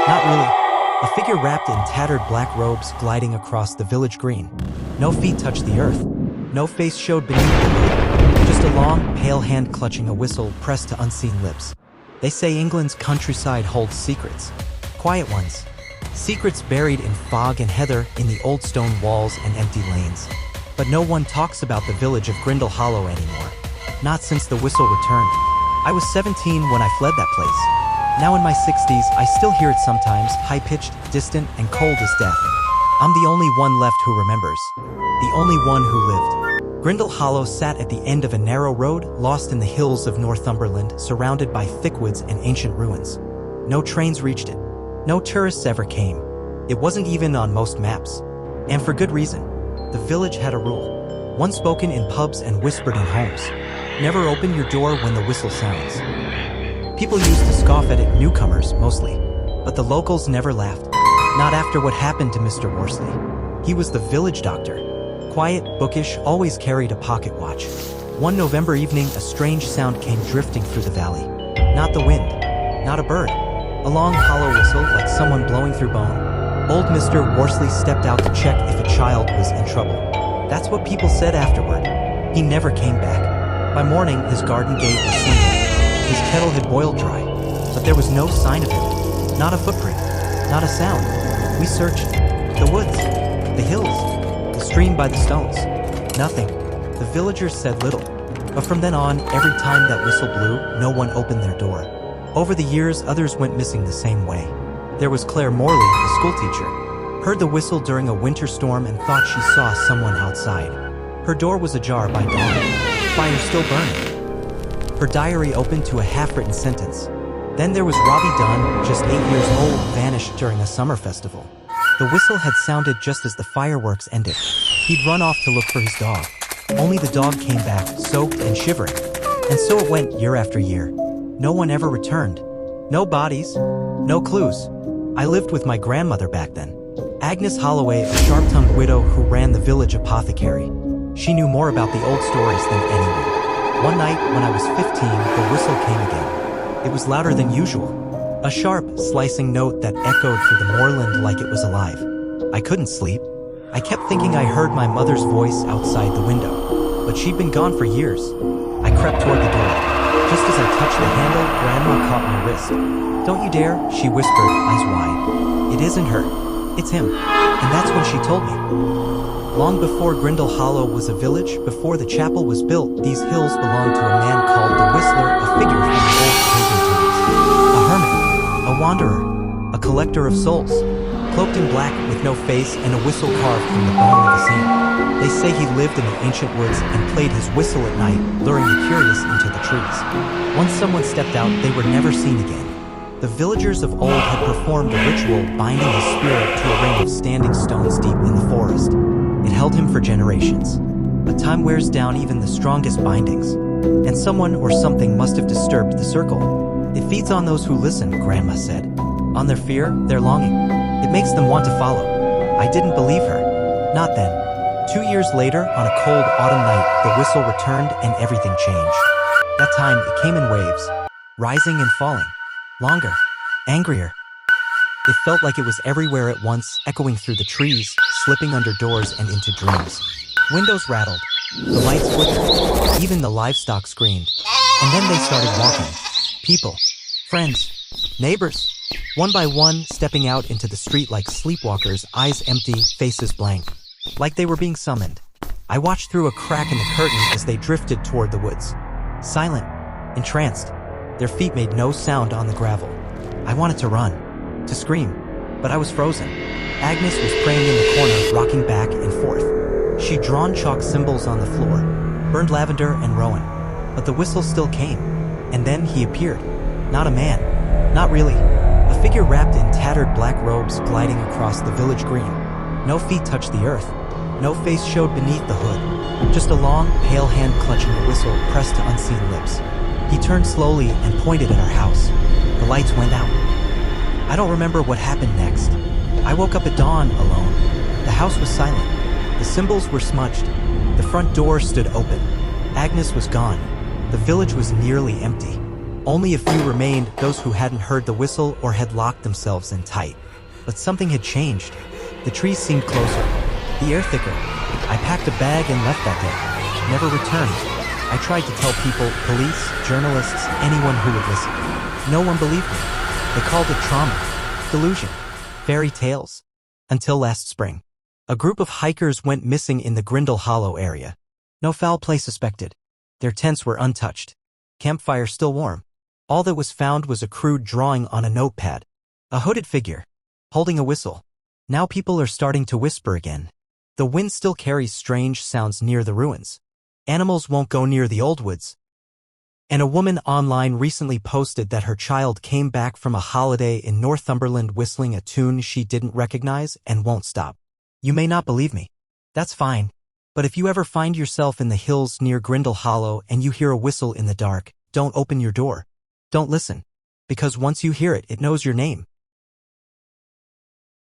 Not really. A figure wrapped in tattered black robes gliding across the village green. No feet touched the earth. No face showed beneath the hood. Just a long, pale hand clutching a whistle pressed to unseen lips. They say England's countryside holds secrets. Quiet ones. Secrets buried in fog and heather in the old stone walls and empty lanes. But no one talks about the village of Grindle Hollow anymore. Not since the whistle returned. I was 17 when I fled that place. Now in my 60s, I still hear it sometimes, high-pitched, distant, and cold as death. I'm the only one left who remembers. The only one who lived. Grindle Hollow sat at the end of a narrow road, lost in the hills of Northumberland, surrounded by thick woods and ancient ruins. No trains reached it. No tourists ever came. It wasn't even on most maps. And for good reason. The village had a rule. One spoken in pubs and whispered in homes. Never open your door when the whistle sounds. People used to scoff at it, newcomers mostly. But the locals never laughed. Not after what happened to Mr. Worsley. He was the village doctor. Quiet, bookish, always carried a pocket watch. One November evening, a strange sound came drifting through the valley. Not the wind. Not a bird. A long, hollow whistle, like someone blowing through bone. Old Mr. Worsley stepped out to check if a child was in trouble. That's what people said afterward. He never came back. By morning, his garden gate was swinging. His kettle had boiled dry. But there was no sign of him. Not a footprint. Not a sound. We searched. The woods. The hills. The stream by the stones. Nothing. The villagers said little. But from then on, every time that whistle blew, no one opened their door. Over the years, others went missing the same way. There was Claire Morley, the schoolteacher. Heard the whistle during a winter storm and thought she saw someone outside. Her door was ajar by dawn. Fire still burning. Her diary opened to a half-written sentence. Then there was Robbie Dunn, just 8 years old, vanished during a summer festival. The whistle had sounded just as the fireworks ended. He'd run off to look for his dog. Only the dog came back, soaked and shivering. And so it went year after year. No one ever returned. No bodies. No clues. I lived with my grandmother back then. Agnes Holloway, a sharp-tongued widow who ran the village apothecary. She knew more about the old stories than anyone. One night, when I was 15, the whistle came again. It was louder than usual. A sharp, slicing note that echoed through the moorland like it was alive. I couldn't sleep. I kept thinking I heard my mother's voice outside the window. But she'd been gone for years. I crept toward the door. Just as I touched the handle, Grandma caught my wrist. "Don't you dare," she whispered, eyes wide. "It isn't her. It's him." And that's when she told me. Long before Grindle Hollow was a village, before the chapel was built, these hills belonged to a man called the Whistler, a figure from the old pagan times. A hermit, a wanderer, a collector of souls, cloaked in black with no face and a whistle carved from the bone of a saint. They say he lived in the ancient woods and played his whistle at night, luring the curious into the trees. Once someone stepped out, they were never seen again. The villagers of old had performed a ritual binding his spirit to a ring of standing stones deep in the forest. It held him for generations. But time wears down even the strongest bindings. And someone or something must have disturbed the circle. It feeds on those who listen, Grandma said. On their fear, their longing. It makes them want to follow. I didn't believe her. Not then. 2 years later, on a cold autumn night, the whistle returned and everything changed. That time, it came in waves, rising and falling. Longer. Angrier. It felt like it was everywhere at once, echoing through the trees, slipping under doors and into dreams. Windows rattled. The lights flickered. Even the livestock screamed. And then they started walking. People. Friends. Neighbors. One by one, stepping out into the street like sleepwalkers, eyes empty, faces blank. Like they were being summoned. I watched through a crack in the curtain as they drifted toward the woods. Silent. Entranced. Their feet made no sound on the gravel. I wanted to run. To scream. But I was frozen. Agnes was praying in the corner, rocking back and forth. She'd drawn chalk symbols on the floor. Burned lavender and rowan. But the whistle still came. And then he appeared. Not a man. Not really. A figure wrapped in tattered black robes gliding across the village green. No feet touched the earth. No face showed beneath the hood. Just a long, pale hand clutching a whistle pressed to unseen lips. He turned slowly and pointed at our house. The lights went out. I don't remember what happened next. I woke up at dawn alone. The house was silent. The symbols were smudged. The front door stood open. Agnes was gone. The village was nearly empty. Only a few remained, those who hadn't heard the whistle or had locked themselves in tight. But something had changed. The trees seemed closer, the air thicker. I packed a bag and left that day. Never returned. I tried to tell people, police, journalists, anyone who would listen. No one believed me. They called it trauma, delusion, fairy tales. Until last spring. A group of hikers went missing in the Grindle Hollow area. No foul play suspected. Their tents were untouched. Campfire still warm. All that was found was a crude drawing on a notepad. A hooded figure, holding a whistle. Now people are starting to whisper again. The wind still carries strange sounds near the ruins. Animals won't go near the old woods. And a woman online recently posted that her child came back from a holiday in Northumberland whistling a tune she didn't recognize and won't stop. You may not believe me. That's fine. But if you ever find yourself in the hills near Grindle Hollow and you hear a whistle in the dark, don't open your door. Don't listen. Because once you hear it, it knows your name.